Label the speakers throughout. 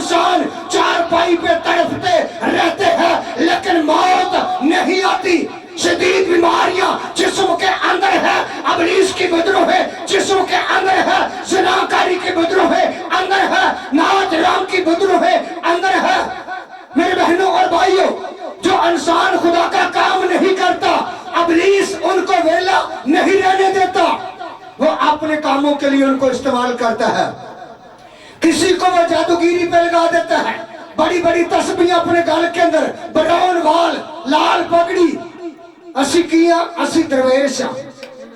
Speaker 1: इंसान चारपाई पे तड़पते रहते हैं लेकिन मौत नहीं आती। शदीद बीमारियां जिस्म के अंदर है, अबलीस की बदरूह है जिस्म के अंदर है, ज़िनाकारी की बदरूह है अंदर है, नात राम की बदरूह है अंदर है। मेरे बहनों और भाइयों, जो इंसान खुदा का काम नहीं करता, अबलीस उनको वेला नहीं रहने देता, वो अपने कामों के लिए उनको इस्तेमाल करता है। किसी को वो जादूगिरी पे लगा देता है, बड़ी बड़ी तस्बीहें अपने गल के अंदर, ब्राउन वाल, लाल पगड़ी, असी किया असी दरवेश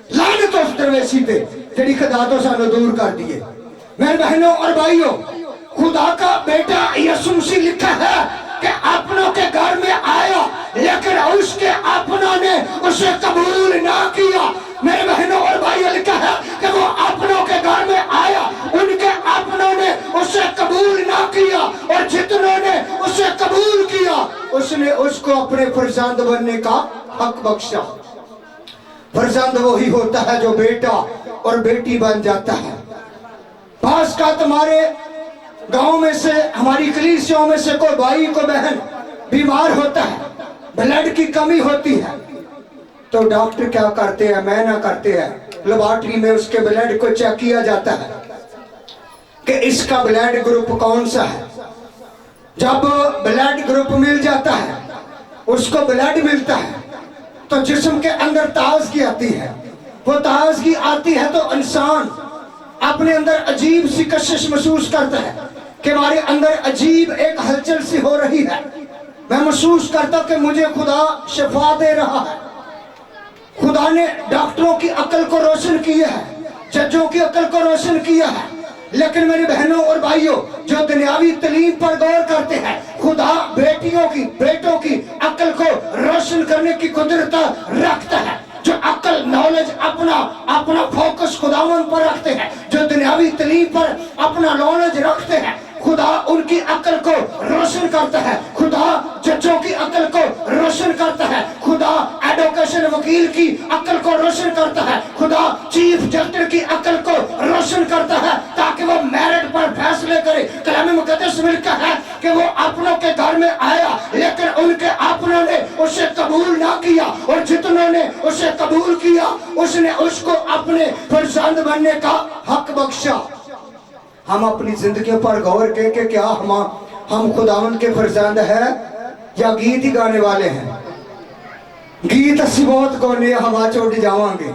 Speaker 1: लानत उस दरवेशी पे जेड़ी खुदा तो सानू दूर कर दिए। मेरे बहनों और भाइयों, खुदा का बेटा यीशु मसीह लिखा है कि अपनों के घर में आया लेकिन उसके अपनों ने उसे कबूल ना किया। मेरे बहनों और भाइयों, लिखा है कि वो अपनों के घर में आया, उनके अपनों ने उसे कबूल ना किया और जितनों ने उसे कबूल किया उसने उसको अपने फर्जंद बनने का हक बख्शा। फर्जंद वही होता है जो बेटा और बेटी बन जाता है। पास का तुम्हारे गांव में से, हमारी कलीसियाओं में से कोई भाई को बहन बीमार होता है, ब्लड की कमी होती है, तो डॉक्टर क्या करते हैं, मैना करते हैं, लेबोरेटरी में उसके ब्लड को चेक किया जाता है कि इसका ब्लड ग्रुप कौन सा है। जब ब्लड ग्रुप मिल जाता है, उसको ब्लड मिलता है, तो जिस्म के अंदर ताजगी आती है। वो ताजगी आती है तो इंसान अपने अंदर अजीब सी कशिश महसूस करता है कि हमारे अंदर अजीब एक हलचल सी हो रही है। मैं महसूस करता कि मुझे खुदा शिफा दे रहा है। खुदा ने डॉक्टरों की अकल को रोशन किया है, जजों की अकल को रोशन किया है, लेकिन मेरी बहनों और भाइयों, जो दुनियावी तालीम पर गौर करते हैं, खुदा बेटियों की, बेटों की अकल को रोशन करने की कुदरत रखता है। जो अकल, नॉलेज अपना फोकस खुदावन पर रखते हैं, जो दुनियावी तालीम पर अपना नॉलेज रखते हैं, खुदा उनकी अकल को रोशन करता है। खुदा जजों की अकल को रोशन करता है। खुदा एडवोकेशन वकील की अकल को रोशन करता है। खुदा चीफ जस्टिस की अकल को रोशन करता है ताकि वो मेरिट पर फैसले करे। कलाम मुकद्दस में लिखा है कि वो अपनों के घर में आया लेकिन उनके अपनों ने उसे कबूल ना किया और जितनों ने उसे कबूल किया उसने उसको अपने फर्जंद बनने का हक बख्शा। हम अपनी जिंदगी पर गौर करके क्या हम खुदावन के फर्जंद है या गीत ही गाने वाले हैं? गीत असी बहुत गाने, हवा च उड़ जावांगे।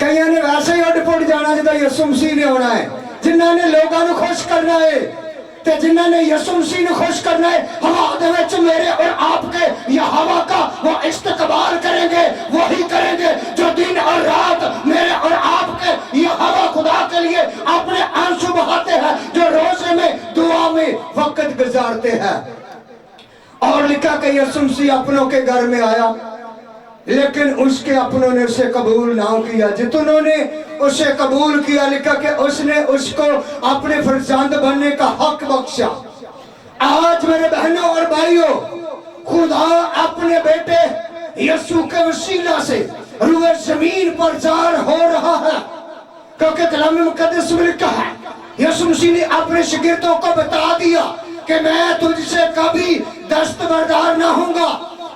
Speaker 1: कई ने वैसे ही उड़ पुड़ जाना जो यीशु मसीह ने होना है, जिन्हों ने लोगों को खुश करना है ते जिन्हों ने यीशु मसीह ने खुश करना है। हवा दे विच मेरे और आपके या हवा का वो इस्तकबाल करेंगे, वही करेंगे जो दिन और रात मेरे और आपके ये हवा खुदा के लिए अपने आंसू बहाते हैं, जो रोजे में दुआ में वक्त गुजारते हैं। और लिखा कि यीशु मसीह अपनों के घर में आया लेकिन उसके अपनों ने उसे कबूल ना किया, जितनों ने उसे कबूल किया लिखा कि उसने उसको अपने फर्जंद बनने का हक बख्शा। आज मेरे बहनों और भाइयों, खुदा अपने बेटे यीशु के वसीला से रूए जमीन पर ज़ाहिर हो रहा है, क्योंकि कलाम मुकद्दस में लिखा है यीशु मसीह ने अपने शागिर्दों को बता दिया कि मैं तुझसे कभी दस्तबरदार ना होऊंगा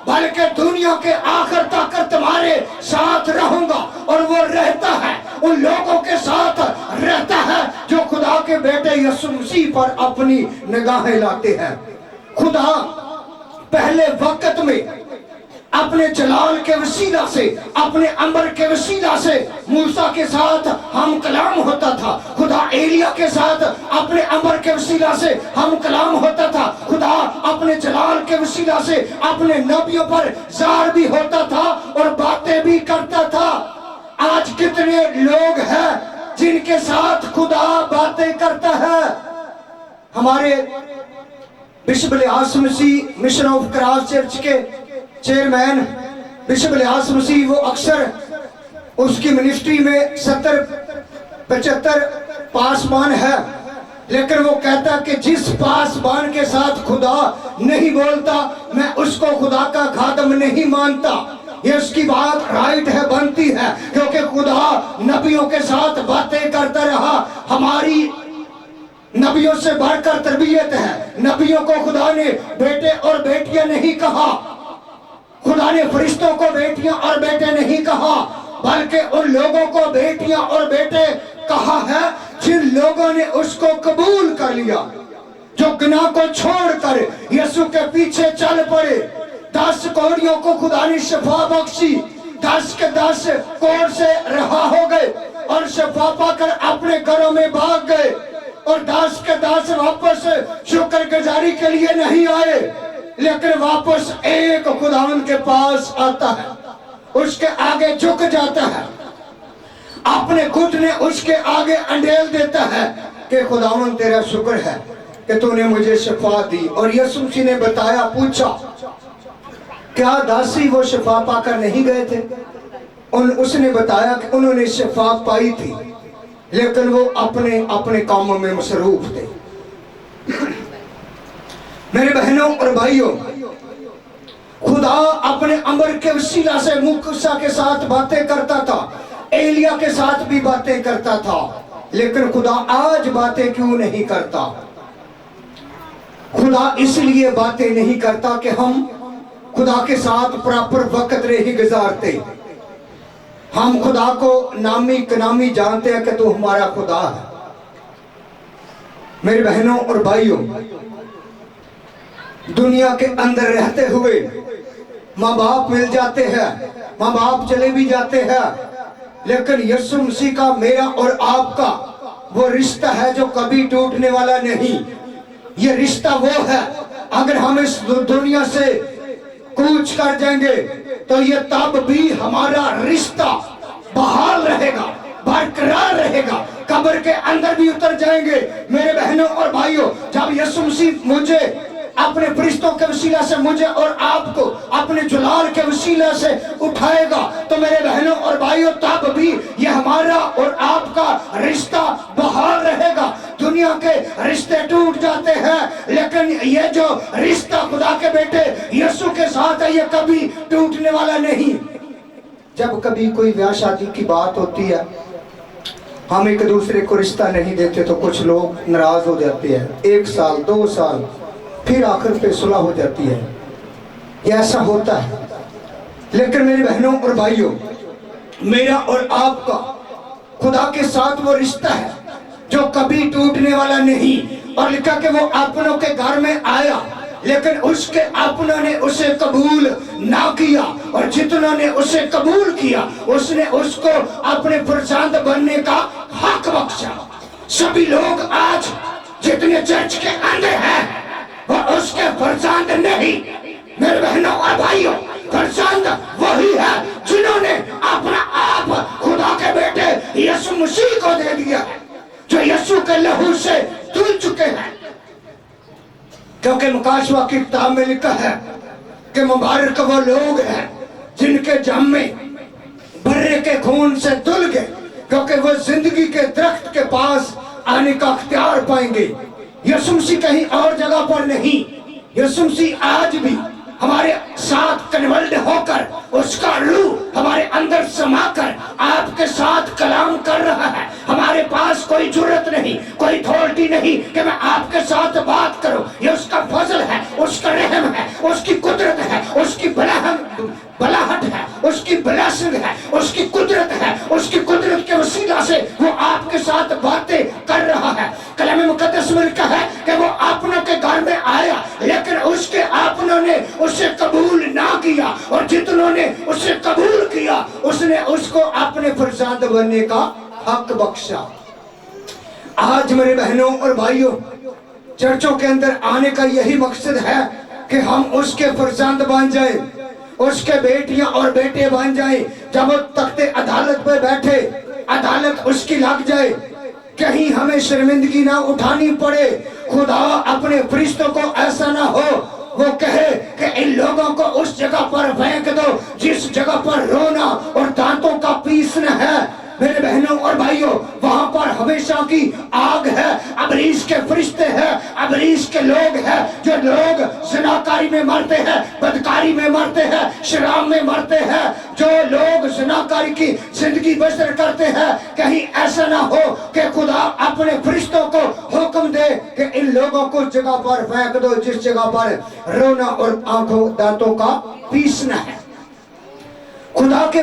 Speaker 1: बल्कि दुनिया के आखिर तक तुम्हारे साथ रहूंगा। और वो रहता है, उन लोगों के साथ रहता है जो खुदा के बेटे यीशु मसीह पर अपनी निगाहें लाते हैं। खुदा पहले वक्त में अपने जलाल के वसीला से, अपने अम्बर के वसीला से मूसा के साथ हम कलाम होता था। खुदा एलिया के साथ अपने अम्बर के वसीला से हम कलाम होता था। खुदा अपने जलाल के वसीला से अपने नबियों पर ज़ाहिर भी होता था और बातें भी करता था। आज कितने लोग हैं जिनके साथ खुदा बातें करता है? हमारे bishop Ilyas Masih mission of cross church के चेयरमैन बिशप इलियास मसीह, वो अक्सर उसकी मिनिस्ट्री में 70-75 पासबान है, लेकिन वो कहता कि जिस पासबान के साथ खुदा नहीं बोलता मैं उसको खुदा का खादम नहीं मानता। ये उसकी बात राइट है, बनती है, क्योंकि खुदा नबियों के साथ बातें करता रहा। हमारी नबियों से बढ़कर तरबियत है। नबियों को खुदा ने बेटे और बेटियां नहीं कहा, खुदा ने फरिश्तों को बेटियां और बेटे नहीं कहा, बल्कि उन लोगों को बेटियां और बेटे कहा है जिन लोगों ने उसको कबूल कर लिया, जो गुनाह को छोड़कर यीशु के पीछे चल पड़े। 10 कोड़ियों को खुदा ने शफा बख्शी, 10 के 10 कोड़ से रहा हो गए और शफा पाकर अपने घरों में भाग गए, और 10 के 10 वापस शुक्रगुजारी के लिए नहीं आए, लेकिन वापस एक खुदावंद के पास आता है, उसके आगे झुक जाता है, अपने घुटने उसके आगे अंडेल देता है कि खुदावंद तेरा शुक्र है कि तूने मुझे शफा दी। और यीशु मसीह ने बताया, पूछा क्या दासी वो शफा पाकर नहीं गए थे? उसने बताया कि उन्होंने शफा पाई थी, लेकिन वो अपने अपने कामों में मसरूफ थे। मेरे बहनों और भाइयों, खुदा अपने अमर के वसीला से मूसा के साथ बातें करता था, एलिया के साथ भी बातें करता था, लेकिन खुदा आज बातें क्यों नहीं करता? खुदा इसलिए बातें नहीं करता कि हम खुदा के साथ प्रॉपर वक्त नहीं गुजारते। हम खुदा को नामी कनामी जानते हैं कि तू हमारा खुदा है। मेरे बहनों और भाइयों, दुनिया के अंदर रहते हुए माँ बाप मिल जाते हैं, माँ बाप चले भी जाते हैं, लेकिन यीशु मसीह का मेरा और आपका वो रिश्ता है जो कभी टूटने वाला नहीं। ये रिश्ता वो है, अगर हम इस दुनिया से कूच कर जाएंगे तो ये तब भी हमारा रिश्ता बहाल रहेगा, बरकरार रहेगा। कब्र के अंदर भी उतर जाएंगे मेरे बहनों और भाइयों, जब यीशु मसीह मुझे अपने फरिश्तों के वसीला से मुझे और आपको अपने जुलाल के वसीला से उठाएगा, तो मेरे बहनों और भाइयों तब भी ये हमारा और आपका रिश्ता बहाल रहेगा। दुनिया के रिश्ते टूट जाते हैं, लेकिन ये जो रिश्ता खुदा के बेटे यीशु के साथ है, ये कभी टूटने वाला नहीं। जब कभी कोई ब्याह शादी की बात होती है, हम एक दूसरे को रिश्ता नहीं देते तो कुछ लोग नाराज हो जाते हैं। 1 साल 2 साल फिर आखिर पे सुलह हो जाती है, ये ऐसा होता है। लेकिन मेरे बहनों और भाइयों, मेरा और आपका खुदा के साथ वो रिश्ता है जो कभी टूटने वाला नहीं। और लिखा कि वो अपनों के घर में आया, लेकिन उसके अपनों ने उसे कबूल ना किया, और जितनों ने उसे कबूल किया उसने उसको अपने फरजंद बनने का हक बख्शा। सभी लोग आज जितने चर्च के अंदर हैं वो उसके फरजंद नहीं। मेरे बहनों और भाइयों, फरजंद वही है जिन्होंने अपना आप खुदा के बेटे यीशु मसीह को दे दिया है, जो यीशु के लहू से धुल चुके हैं। क्योंकि मुकाशवा की किताब में लिखा है कि मुबारक वो लोग हैं जिनके जामे बर्रे के खून से धुल गए, क्योंकि वो जिंदगी के दरख्त के पास आने का अख्तियार पाएंगे। यीशु मसीह कहीं और जगह पर नहीं, यीशु मसीह आज भी हमारे साथ कन्वर्ट होकर उसका रूह हमारे अंदर समाकर आपके साथ कलाम कर रहा है। हमारे पास कोई जरूरत नहीं, कोई अथॉरिटी नहीं कि मैं आपके साथ बात करूं। ये उसका फजल है, उसका रहम है, उसकी कुदरत है, उसकी बलाहट है, उसकी ब्लेसिंग है, उसकी कुदरत है। उसकी कुदरत के वसीला से वो आपके साथ बातें कर रहा है। कलाम मुकद्दस में लिखा है कि वो अपनों के घर में आया, लेकिन उसके अपनों ने उसे कबूल ना किया, और जितनों ने उसे कबूल किया उसने उसको अपने फरजंद बनने का हक बख्शा। आज मेरे बहनों और भाइयों, चर्चों के अंदर आने का यही मकसद है कि हम उसके फरजंद बन जाए, उसके बेटियां और बेटे बन जाए। जब वो तख्ते अदालत पे बैठे, अदालत उसकी लग जाए, कहीं हमें शर्मिंदगी ना उठानी पड़े। खुदा अपने फरिश्तों को ऐसा ना हो वो कहे कि इन लोगों को उस जगह पर फेंक दो जिस जगह पर रोना और दांतों का पीसना है। मेरे बहनों और भाइयों, वहां पर हमेशा की आग है, अबलीस के फरिश्ते हैं, अबलीस के लोग हैं, जो लोग ज़िनाकारी में मरते हैं, बदकारी में मरते हैं, शराब में मरते हैं, जो लोग ज़िनाकारी की जिंदगी बसर करते हैं। कहीं ऐसा ना हो कि खुदा अपने फरिश्तों को हुक्म दे ہے کہ ان لوگوں کو جگہ پر پھینک دو جس جگہ پر رونا اور آنکھوں دانتوں کا پیسنا ہے. خدا کے